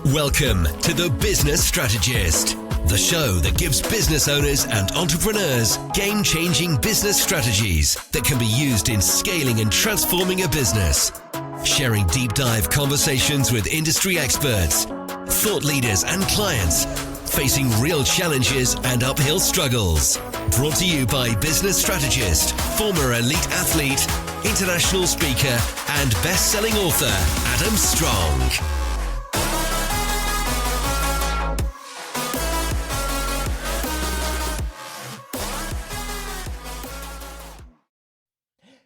Welcome to the Business Strategist, the show that gives business owners and entrepreneurs game-changing business strategies that can be used in scaling and transforming a business. Sharing deep dive conversations with industry experts, thought leaders and clients, facing real challenges and uphill struggles. Brought to you by Business Strategist, former elite athlete, international speaker, and best-selling author, Adam Strong.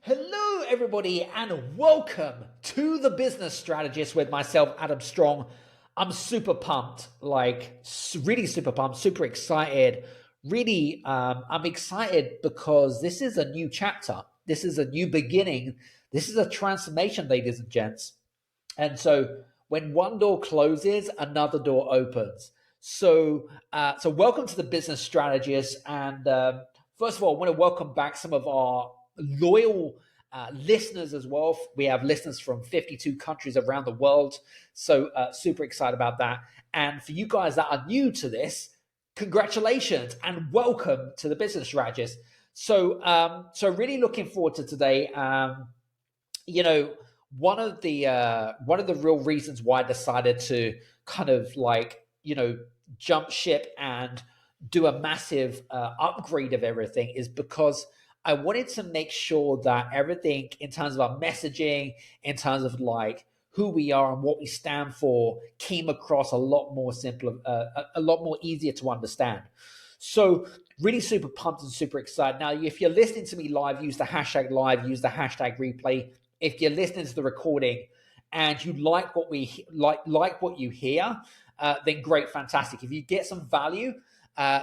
Hello everybody and welcome to the Business Strategist with myself, Adam Strong. I'm super pumped, really super pumped, super excited. Really, I'm excited because this is a new chapter. This is a new beginning. This is a transformation, ladies and gents. And so when one door closes, another door opens. So welcome to the Business Strategist. And first of all, I want to welcome back some of our loyal listeners as well. We have listeners from 52 countries around the world. So super excited about that. And for you guys that are new to this, congratulations and welcome to the Business Strategist. So really looking forward to today. One of the real reasons why I decided to kind of jump ship and do a massive upgrade of everything is because I wanted to make sure that everything in terms of our messaging, in terms of who we are and what we stand for, came across a lot more simple, a lot more easier to understand. So really super pumped and super excited. Now, if you're listening to me live, use the hashtag live, use the hashtag replay. If you're listening to the recording and you like what we like what you hear, then great, fantastic. If you get some value,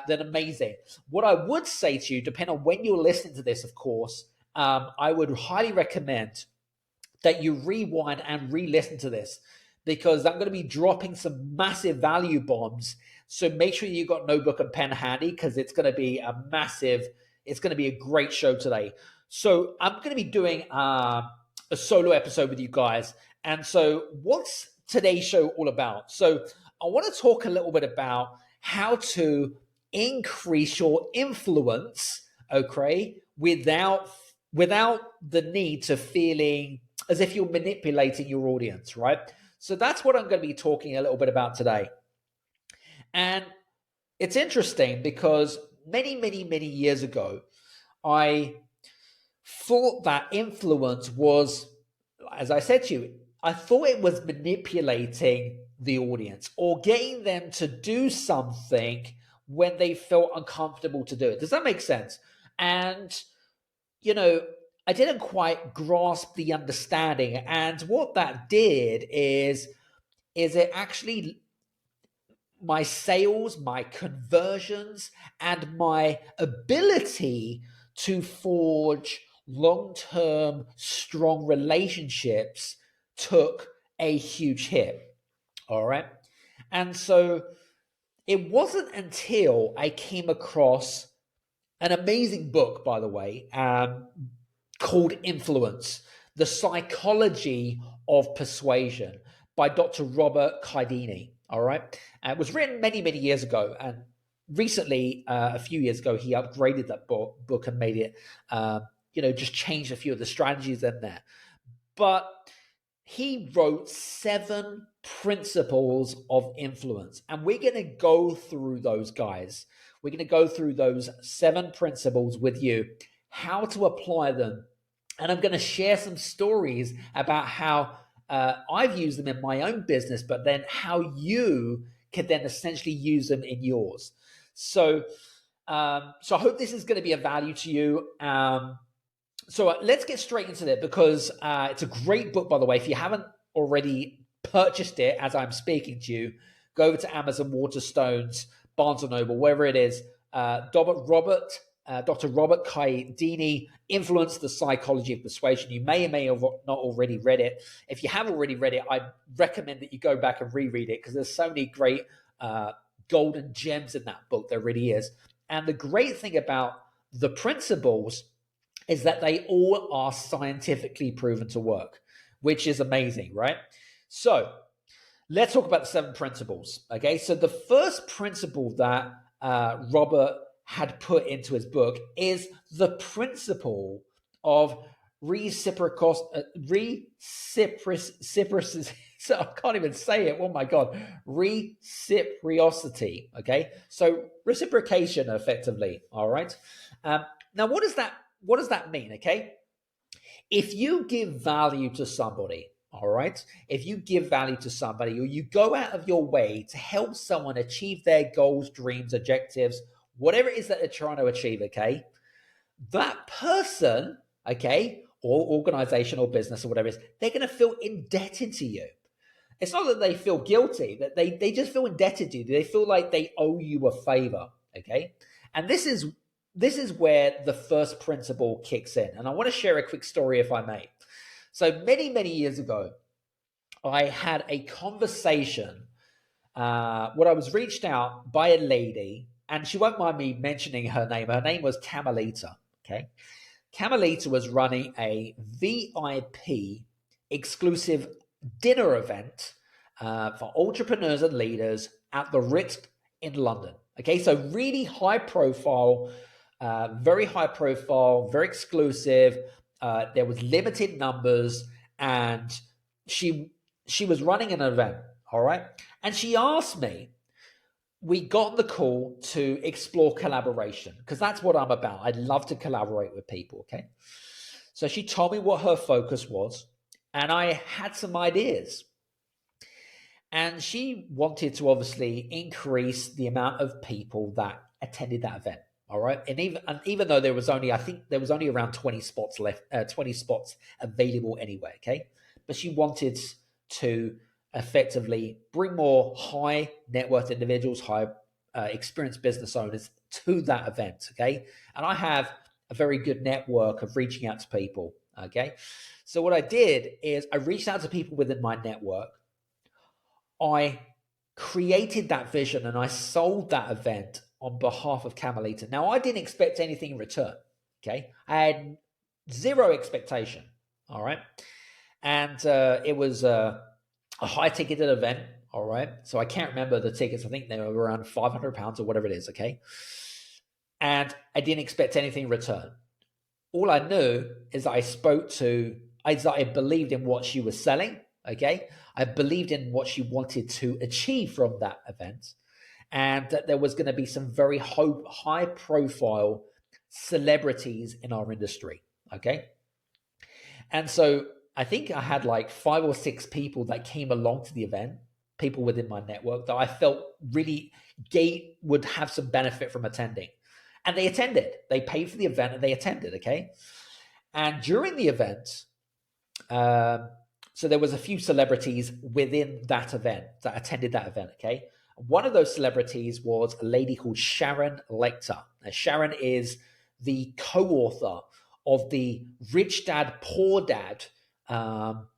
then amazing. What I would say to you, depending on when you're listening to this, of course, I would highly recommend that you rewind and re-listen to this because I'm going to be dropping some massive value bombs. So make sure you got notebook and pen handy because it's going to be it's going to be a great show today. So I'm going to be doing a solo episode with you guys. And so what's today's show all about? So I want to talk a little bit about how to increase your influence, okay, without the need to feeling as if you're manipulating your audience, right? So that's what I'm going to be talking a little bit about today. And it's interesting because many years ago, I thought that influence was, as I said to you, I thought it was manipulating the audience or getting them to do something when they felt uncomfortable to do it. Does that make sense? And, I didn't quite grasp the understanding. And what that did is it actually, my sales, my conversions, and my ability to forge long-term, strong relationships took a huge hit. All right. And so it wasn't until I came across an amazing book, by the way, called Influence, The Psychology of Persuasion by Dr. Robert Cialdini. All right. It was written many years ago. And recently, a few years ago, he upgraded that book and made it, just changed a few of the strategies in there. But he wrote 7 principles of influence. And we're going to go through those, guys. We're going to go through those 7 principles with you, how to apply them. And I'm going to share some stories about how I've used them in my own business, but then how you can then essentially use them in yours. So I hope this is going to be of value to you. So let's get straight into it because it's a great book, by the way. If you haven't already purchased it as I'm speaking to you, go over to Amazon, Waterstones, Barnes & Noble, wherever it is. Dr. Robert Cialdini, Influence, the Psychology of Persuasion. You may or may have not already read it. If you have already read it, I recommend that you go back and reread it because there's so many great golden gems in that book. There really is. And the great thing about the principles is that they all are scientifically proven to work, which is amazing, right? So Let's talk about the 7 principles. Okay, so the first principle that Robert had put into his book is the principle of reciprocity. So I can't even say it. Oh my God, reciprocity. Okay, so reciprocation, effectively. All right. Now, what does that mean? Okay, if you give value to somebody, all right, if you give value to somebody, or you go out of your way to help someone achieve their goals, dreams, objectives, whatever it is that they're trying to achieve, okay, that person, okay, or organization or business or whatever it is, they're going to feel indebted to you. It's not that they feel guilty, that they just feel indebted to you. They feel like they owe you a favor, okay? And this is where the first principle kicks in. And I want to share a quick story, if I may. So many years ago, I had a conversation where I was reached out by a lady, and she won't mind me mentioning her name. Her name was Camelita, okay? Camelita was running a VIP exclusive dinner event for entrepreneurs and leaders at the Ritz in London. Okay, so really high profile, very high profile, very exclusive. There was limited numbers, and she was running an event. All right, and she asked me. We got on the call to explore collaboration because that's what I'm about. I'd love to collaborate with people. Okay, so she told me what her focus was, and I had some ideas. And she wanted to obviously increase the amount of people that attended that event. All right. And even though there was only, I think there was only around 20 spots left, 20 spots available anyway. Okay. But she wanted to effectively bring more high net worth individuals, high experienced business owners to that event. Okay. And I have a very good network of reaching out to people. Okay. So what I did is I reached out to people within my network. I created that vision and I sold that event on behalf of Camelita. Now, I didn't expect anything in return. Okay. I had zero expectation. All right. And it was a high ticketed event. All right. So I can't remember the tickets. I think they were around £500 or whatever it is. Okay. And I didn't expect anything in return. All I knew is that I believed in what she was selling. Okay. I believed in what she wanted to achieve from that event, and that there was going to be some very high profile celebrities in our industry. Okay. And so I think I had like 5 or 6 people that came along to the event, people within my network that I felt really would have some benefit from attending. And they attended. They paid for the event and they attended. Okay. And during the event, so there was a few celebrities within that event that attended that event, okay? One of those celebrities was a lady called Sharon Lechter. Now, Sharon is the co-author of the Rich Dad, Poor Dad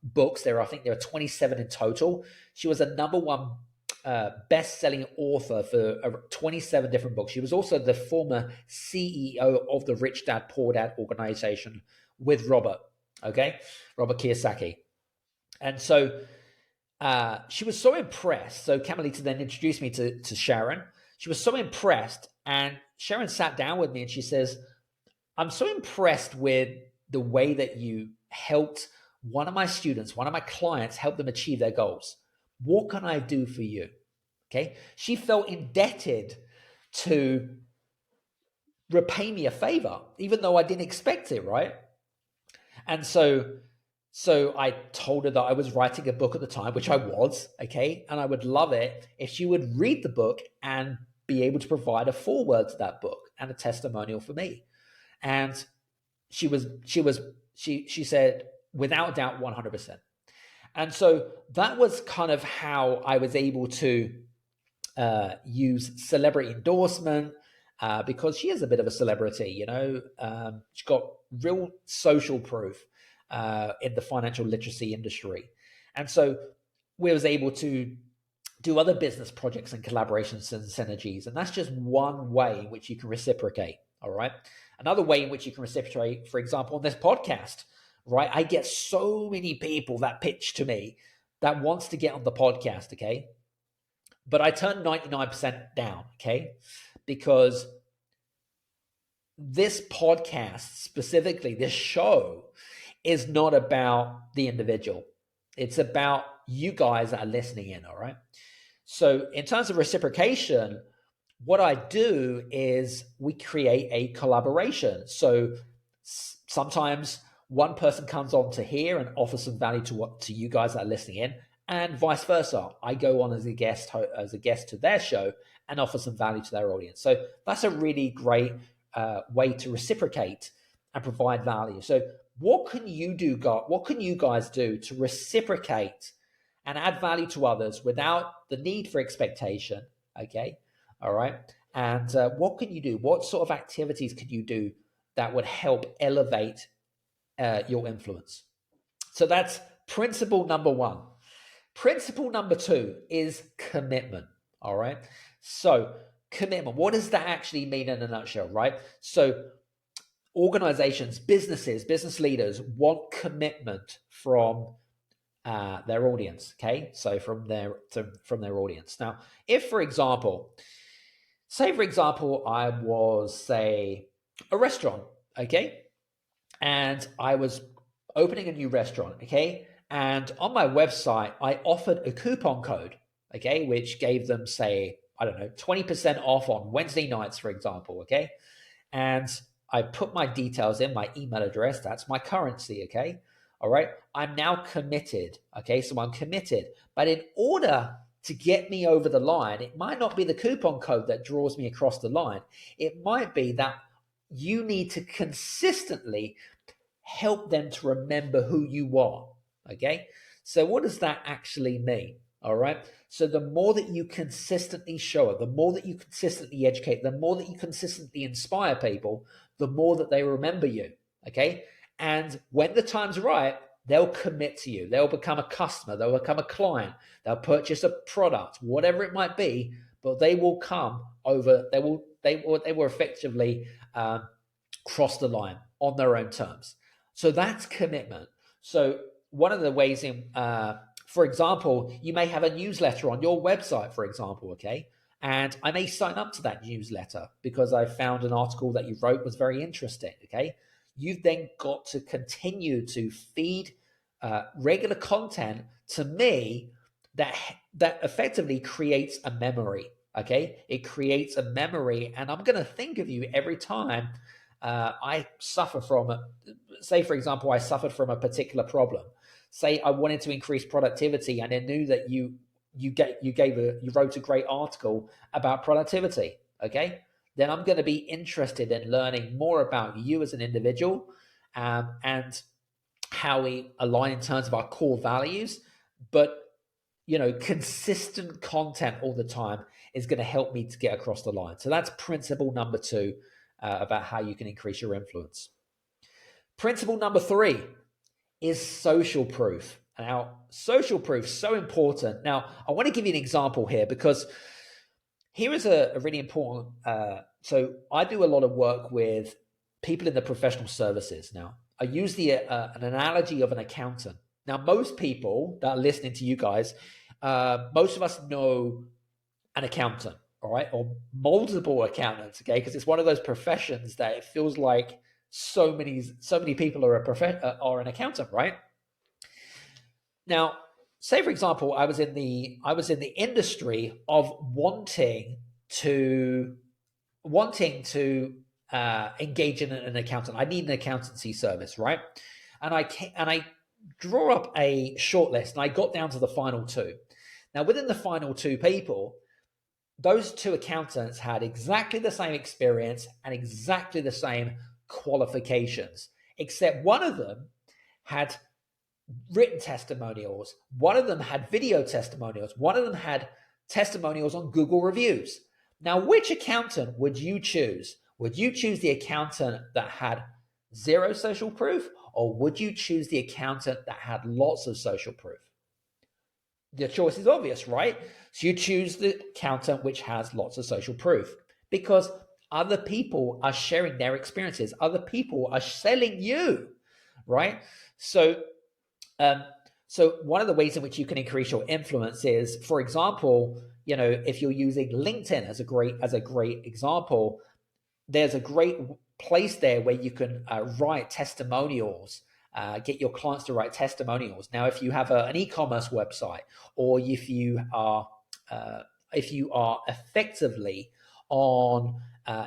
books. I think there are 27 in total. She was a #1 best-selling author for 27 different books. She was also the former CEO of the Rich Dad, Poor Dad organization with Robert Kiyosaki. And so she was so impressed. So Camelita then introduced me to Sharon. She was so impressed. And Sharon sat down with me and she says, I'm so impressed with the way that you helped one of my students, one of my clients, help them achieve their goals. What can I do for you? Okay. She felt indebted to repay me a favor, even though I didn't expect it, right? And so I told her that I was writing a book at the time, which I was, okay? And I would love it if she would read the book and be able to provide a foreword to that book and a testimonial for me. And she said, without a doubt, 100%. And so that was kind of how I was able to use celebrity endorsement, because she is a bit of a celebrity, she's got real social proof in the financial literacy industry. And so we was able to do other business projects and collaborations and synergies. And that's just one way in which you can reciprocate. All right. Another way in which you can reciprocate, for example, on this podcast, right? I get so many people that pitch to me that wants to get on the podcast, okay? But I turn 99% down, okay? Because this podcast, specifically this show, is not about the individual. It's about you guys that are listening in, all right? So in terms of reciprocation, what I do is we create a collaboration. So sometimes one person comes on to here and offers some value to you guys that are listening in, and vice versa. I go on as a guest to their show and offer some value to their audience. So that's a really great way to reciprocate and provide value. So what can you do, God? What can you guys do to reciprocate and add value to others without the need for expectation? Okay, all right. And what can you do? What sort of activities can you do that would help elevate your influence? So that's principle number one. Principle number two is commitment. All right. So commitment, what does that actually mean in a nutshell, right? So organizations, businesses, business leaders want commitment from their audience. Okay. So from their audience. Now, if for example, I was, say, a restaurant, okay? And I was opening a new restaurant, okay? And on my website, I offered a coupon code, okay, which gave them, say, I don't know, 20% off on Wednesday nights, for example, okay? And I put my details in, my email address, that's my currency, okay? All right, I'm now committed, okay? So I'm committed. But in order to get me over the line, it might not be the coupon code that draws me across the line. It might be that you need to consistently help them to remember who you are, okay? So what does that actually mean? All right. So the more that you consistently show it, the more that you consistently educate, the more that you consistently inspire people, the more that they remember you, okay? And when the time's right, they'll commit to you. They'll become a customer. They'll become a client. They'll purchase a product, whatever it might be. But they will come over. They will effectively cross the line on their own terms. So that's commitment. So one of the ways in, for example, you may have a newsletter on your website, for example, okay? And I may sign up to that newsletter because I found an article that you wrote was very interesting, okay? You've then got to continue to feed regular content to me that effectively creates a memory, okay? It creates a memory, and I'm going to think of you every time I suffer from, say, for example, I suffered from a particular problem. Say I wanted to increase productivity, and I knew that you wrote a great article about productivity, okay? Then I'm going to be interested in learning more about you as an individual and how we align in terms of our core values. But, consistent content all the time is going to help me to get across the line. So that's principle number two about how you can increase your influence. Principle number three is social proof. Now, social proof, so important. Now, I want to give you an example here because here is a really important, so I do a lot of work with people in the professional services. Now, I use an analogy of an accountant. Now, most people that are listening to you guys, most of us know an accountant, all right, or multiple accountants, okay, because it's one of those professions that it feels like so many people are an accountant, right? Now, say for example, I was in the industry of wanting to engage in an accountant. I need an accountancy service, right? And I draw up a short list, and I got down to the final two. Now, within the final two people, those two accountants had exactly the same experience and exactly the same qualifications, except one of them had written testimonials, one of them had video testimonials, one of them had testimonials on Google reviews. Now, which accountant would you choose? Would you choose the accountant that had zero social proof, or would you choose the accountant that had lots of social proof? The choice is obvious, right? So you choose the accountant which has lots of social proof because other people are sharing their experiences. Other people are selling you, right? So So one of the ways in which you can increase your influence is, for example, if you're using LinkedIn as a great example, there's a great place there where you can write testimonials, get your clients to write testimonials. Now, if you have an e-commerce website, or if you are effectively on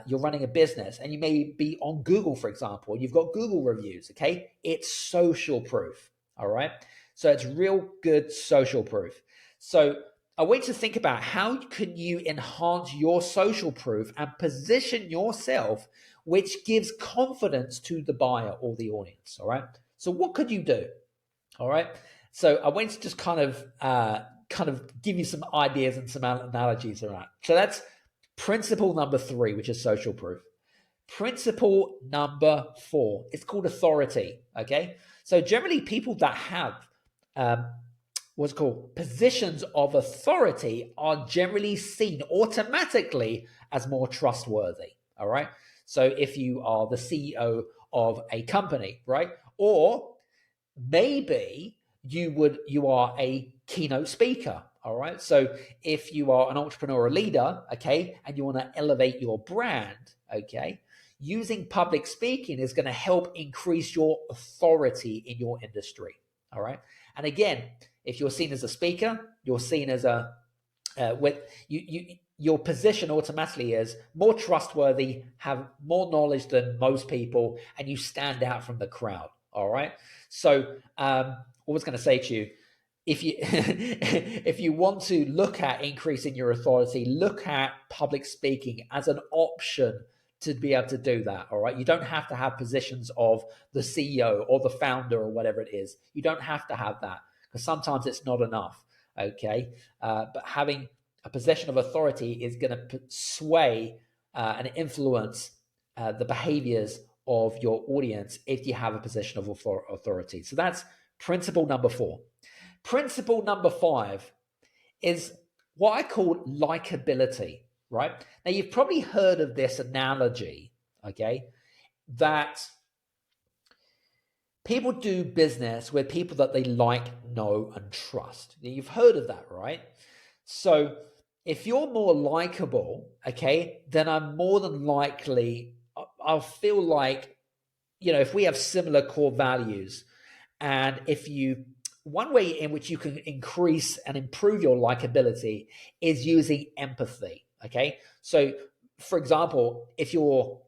you're running a business, and you may be on Google, for example, and you've got Google reviews, okay? It's social proof, all right? So it's real good social proof. So I want you to think about how can you enhance your social proof and position yourself, which gives confidence to the buyer or the audience, all right? So what could you do, all right? So I want to just kind of give you some ideas and some analogies around. So that's principle number 3, which is social proof. Principle number 4, it's called authority, okay? So generally people that have what's called positions of authority are generally seen automatically as more trustworthy, all right? So if you are the CEO of a company, right? Or maybe you are a keynote speaker, all right? So if you are an entrepreneur or leader, okay, and you want to elevate your brand, okay, using public speaking is going to help increase your authority in your industry, all right? And again, if you're seen as a speaker, you're seen as your position automatically is more trustworthy, have more knowledge than most people, and you stand out from the crowd. All right. So I was going to say to you, if you want to look at increasing your authority, look at public speaking as an option to be able to do that. All right. You don't have to have positions of the CEO or the founder or whatever it is. You don't have to have that, because sometimes it's not enough. Okay. But having a position of authority is going to sway and influence the behaviors of your audience if you have a position of authority. So that's principle number 4. Principle number 5 is what I call likability, right? Now, you've probably heard of this analogy, okay, that people do business with people that they like, know, and trust. You've heard of that, right? So if you're more likable, okay, then I'm more than likely, I'll feel like, if we have similar core values, and one way in which you can increase and improve your likability is using empathy, okay? So, for example, if you're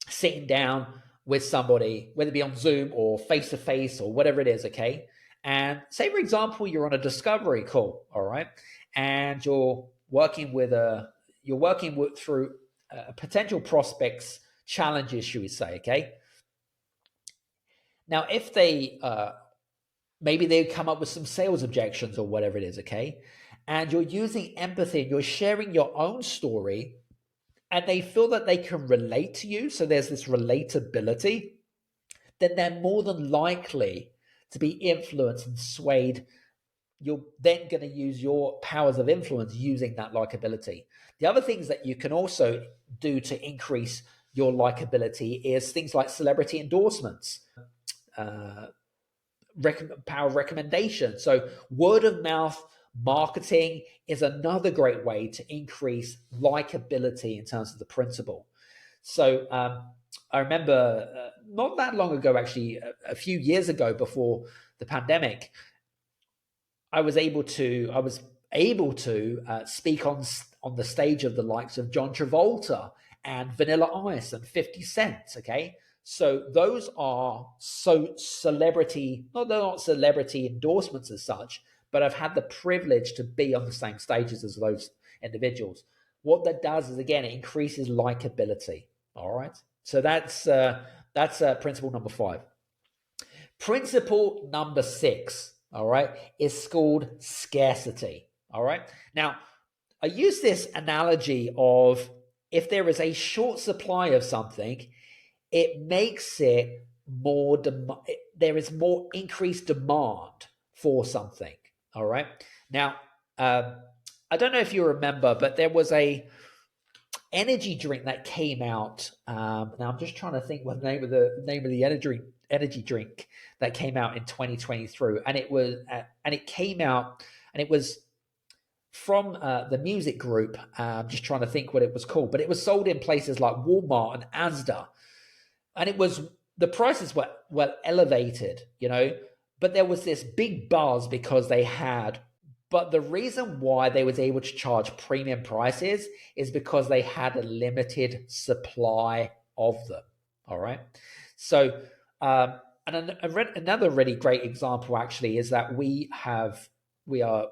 sitting down with somebody, whether it be on Zoom or face-to-face or whatever it is, okay? And say, for example, you're on a discovery call, all right? And you're working through potential prospects' challenges, should we say, okay? Now, if they maybe they come up with some sales objections or whatever it is, okay, and you're using empathy and you're sharing your own story, and they feel that they can relate to you, so there's this relatability, then they're more than likely to be influenced and swayed. You're then going to use your powers of influence using that likability. The other things that you can also do to increase your likability is things like celebrity endorsements, power of recommendation. So word of mouth marketing is another great way to increase likability in terms of the principle. So I remember not that long ago, actually, a few years ago before the pandemic, I was able to speak on the stage of the likes of John Travolta and Vanilla Ice and 50 Cent. Okay, so those are celebrity. No, they're not celebrity endorsements as such, but I've had the privilege to be on the same stages as those individuals. What that does is, again, it increases likability. All right, so that's principle number 5. Principle number 6, all right, is called scarcity. All right. Now, I use this analogy of if there is a short supply of something, it makes it more, there is more increased demand for something. All right. Now, I don't know if you remember, but there was a energy drink that came out. Now I'm just trying to think what the name of the energy drink that came out in 2023, and it came out, and it was from the music group. Just trying to think what it was called, but it was sold in places like Walmart and Asda, and the prices were elevated, but there was this big buzz because they had. But the reason why they was able to charge premium prices is because they had a limited supply of them. All right, so another really great example actually is that we are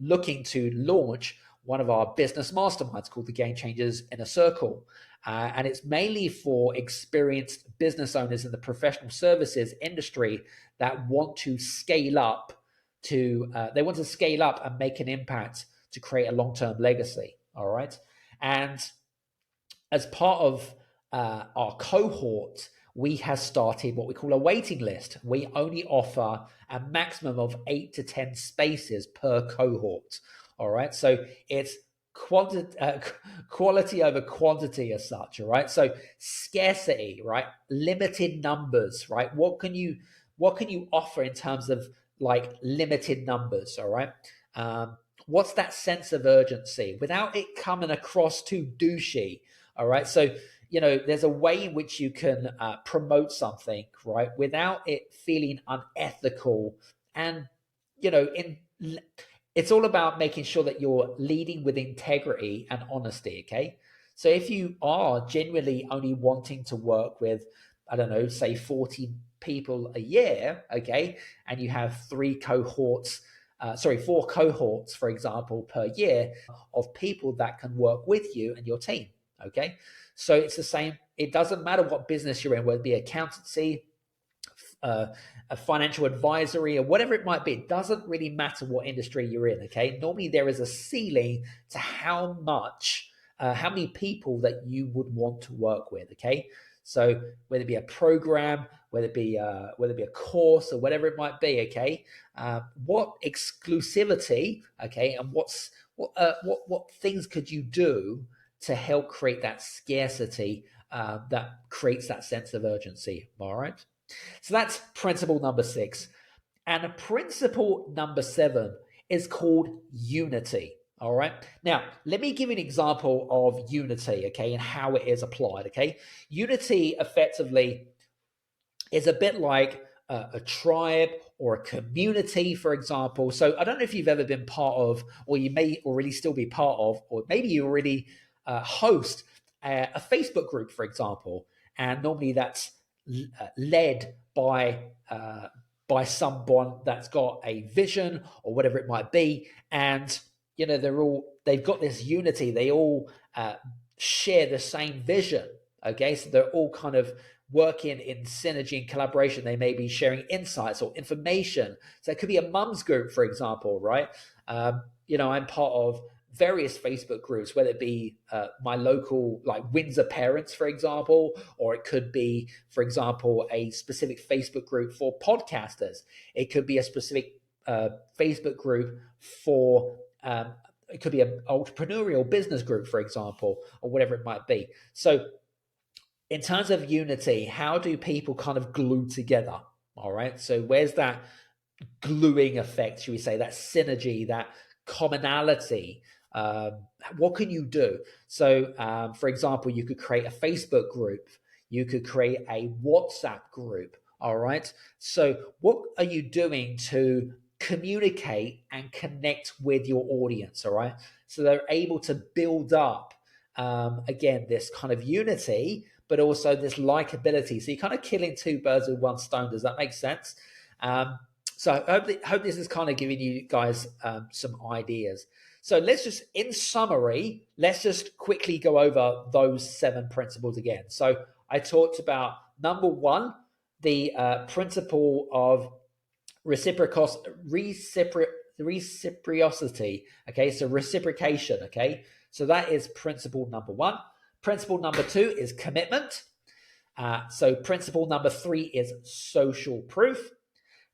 looking to launch one of our business masterminds called the Game Changers Inner Circle. And it's mainly for experienced business owners in the professional services industry that want to scale up and make an impact to create a long-term legacy. All right. And as part of our cohort, we have started what we call a waiting list. We only offer a maximum of 8 to 10 spaces per cohort. All right. So it's quality over quantity as such. All right. So scarcity, right? Limited numbers, right? What can you offer in terms of like limited numbers? All right. What's that sense of urgency without it coming across too douchey? All right. So, there's a way in which you can promote something, right, without it feeling unethical. And, it's all about making sure that you're leading with integrity and honesty. Okay. So if you are genuinely only wanting to work with, I don't know, say 40 people a year, okay, and you have 4 cohorts, for example, per year of people that can work with you and your team. Okay. So it's the same. It doesn't matter what business you're in, whether it be accountancy, a financial advisory, or whatever it might be. It doesn't really matter what industry you're in. Okay. Normally there is a ceiling to how many people that you would want to work with. Okay. So whether it be a program, whether it be a course, or whatever it might be, okay, what exclusivity, okay, and what things could you do to help create that scarcity that creates that sense of urgency? All right. So that's principle number 6, and principle number 7 is called unity. All right. Now, let me give you an example of unity, okay, and how it is applied, okay? Unity effectively is a bit like a tribe or a community, for example. So I don't know if you've ever been part of, or you may already still be part of, or maybe you already host a Facebook group, for example, and normally that's led by someone that's got a vision or whatever it might be, and they've got this unity. They all share the same vision. Okay, so they're all kind of working in synergy and collaboration. They may be sharing insights or information. So it could be a mum's group, for example, right? I'm part of various Facebook groups, whether it be my local, like Windsor Parents, for example, or it could be, for example, a specific Facebook group for podcasters. It could be a specific Facebook group for it could be an entrepreneurial business group, for example, or whatever it might be. So in terms of unity, how do people kind of glue together? All right. So where's that gluing effect, should we say, that synergy, that commonality? What can you do? So, for example, you could create a Facebook group. You could create a WhatsApp group. All right. So what are you doing to communicate and connect with your audience? All right. So they're able to build up, again, this kind of unity, but also this likability. So you're kind of killing 2 birds with 1 stone. Does that make sense? So I hope this is kind of giving you guys some ideas. So in summary, let's just quickly go over those 7 principles again. So I talked about number 1, the principle of reciprocity. Okay, so reciprocation. Okay, so that is principle number 1. Principle number 2 is commitment. So principle number 3 is social proof.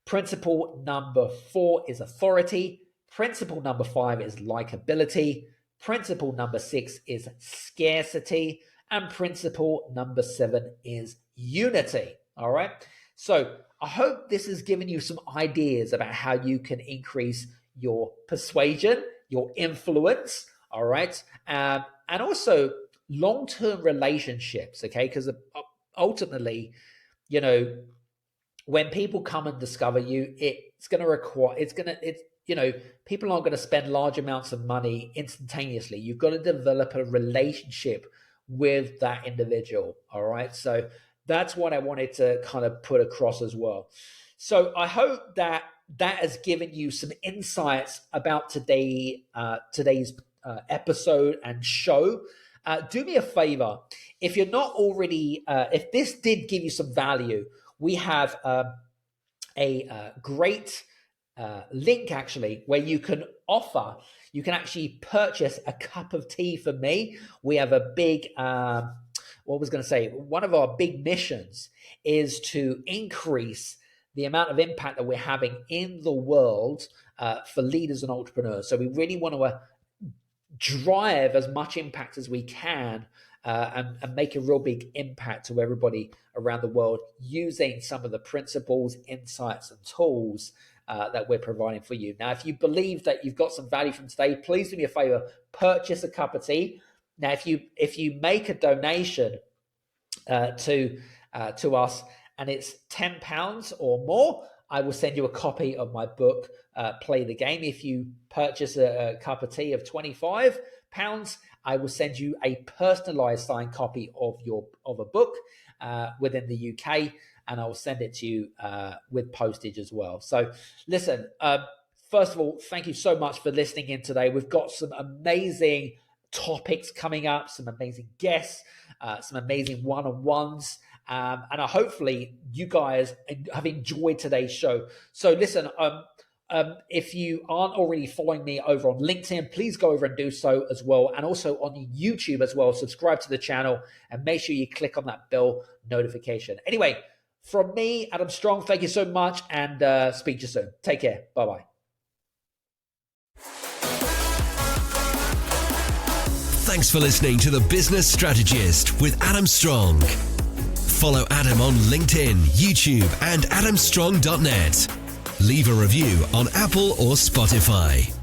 Principle number 4 is authority. Principle number 5 is likability. Principle number 6 is scarcity. And principle number 7 is unity. All right. So I hope this has given you some ideas about how you can increase your persuasion, your influence, all right? And also long-term relationships, okay? Because ultimately, you know, when people come and discover you, people aren't going to spend large amounts of money instantaneously. You've got to develop a relationship with that individual. All right. So that's what I wanted to kind of put across as well. So I hope that has given you some insights about today's episode and show. Do me a favor, if you're not already, if this did give you some value, we have a great link actually where you can actually purchase a cup of tea for me. We have a big, one of our big missions is to increase the amount of impact that we're having in the world for leaders and entrepreneurs. So we really want to drive as much impact as we can and make a real big impact to everybody around the world using some of the principles, insights, and tools that we're providing for you. Now, if you believe that you've got some value from today, please do me a favor, purchase a cup of tea. Now, if you make a donation to us and it's £10 or more, I will send you a copy of my book, Play the Game. If you purchase a cup of tea of £25, I will send you a personalized signed copy of a book within the UK, and I will send it to you with postage as well. So listen, first of all, thank you so much for listening in today. We've got some amazing topics coming up, some amazing guests, some amazing one-on-ones. And hopefully you guys have enjoyed today's show. So listen, if you aren't already following me over on LinkedIn, please go over and do so as well. And also on YouTube as well, subscribe to the channel and make sure you click on that bell notification. Anyway, from me, Adam Strong, thank you so much, and speak to you soon. Take care. Bye-bye. Thanks for listening to The Business Strategist with Adam Strong. Follow Adam on LinkedIn, YouTube, and adamstrong.net. Leave a review on Apple or Spotify.